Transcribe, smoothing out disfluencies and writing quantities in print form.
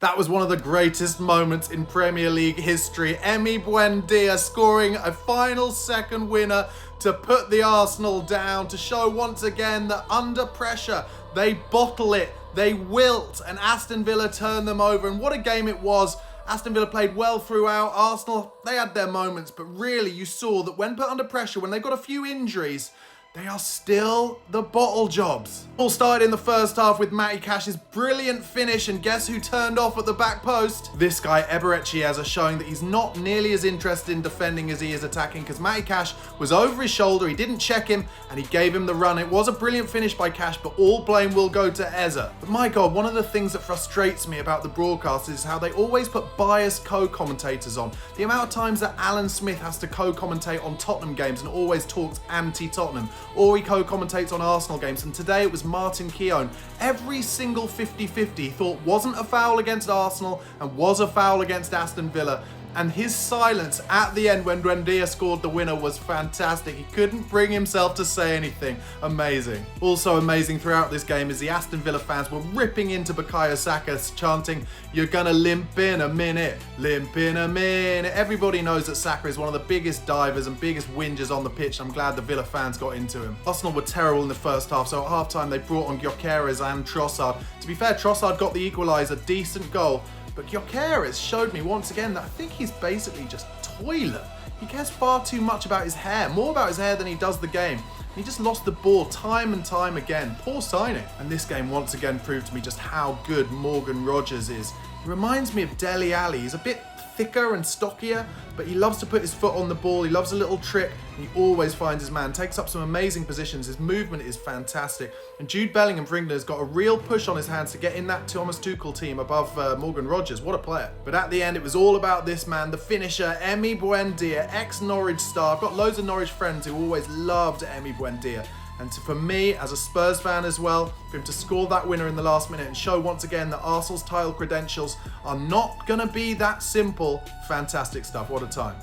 That was one of the greatest moments in Premier League history. Emi Buendia scoring a final second winner to put the Arsenal down, to show once again that under pressure, they bottle it, they wilt, and Aston Villa turned them over. And what a game it was. Aston Villa played well throughout. Arsenal, they had their moments, but really you saw that when put under pressure, when they got a few injuries, they are still the bottle jobs. All started in the first half with Matty Cash's brilliant finish, and guess who turned off at the back post? This guy, Eberechiesa, showing that he's not nearly as interested in defending as he is attacking, because Matty Cash was over his shoulder, he didn't check him, and he gave him the run. It was a brilliant finish by Cash, but all blame will go to Eze. But my God, one of the things that frustrates me about the broadcast is how they always put biased co-commentators on. The amount of times that Alan Smith has to co-commentate on Tottenham games and always talks anti-Tottenham, or he co-commentates on Arsenal games, and today it was Martin Keown. Every single 50-50 he thought wasn't a foul against Arsenal and was a foul against Aston Villa. And his silence at the end when Buendia scored the winner was fantastic. He couldn't bring himself to say anything. Amazing. Also amazing throughout this game is the Aston Villa fans were ripping into Bukayo Saka, chanting, "You're gonna limp in a minute, limp in a minute." Everybody knows that Saka is one of the biggest divers and biggest whingers on the pitch. I'm glad the Villa fans got into him. Arsenal were terrible in the first half, so at half-time they brought on Gyökeres and Trossard. To be fair, Trossard got the equaliser, decent goal. But Gyökeres showed me once again that I think he's basically just toilet. He cares far too much about his hair, more about his hair than he does the game. And he just lost the ball time and time again. Poor signing. And this game once again proved to me just how good Morgan Rogers is. He reminds me of Dele Alli. He's a bit thicker and stockier, but he loves to put his foot on the ball. He loves a little trick, and he always finds his man. Takes up some amazing positions. His movement is fantastic. And Jude Bellingham for England has got a real push on his hands to get in that Thomas Tuchel team above Morgan Rogers. What a player. But at the end, it was all about this man, the finisher, Emi Buendia, ex-Norwich star. I've got loads of Norwich friends who always loved Emi Buendia. And for me, as a Spurs fan as well, for him to score that winner in the last minute and show once again that Arsenal's title credentials are not going to be that simple. Fantastic stuff. What a time.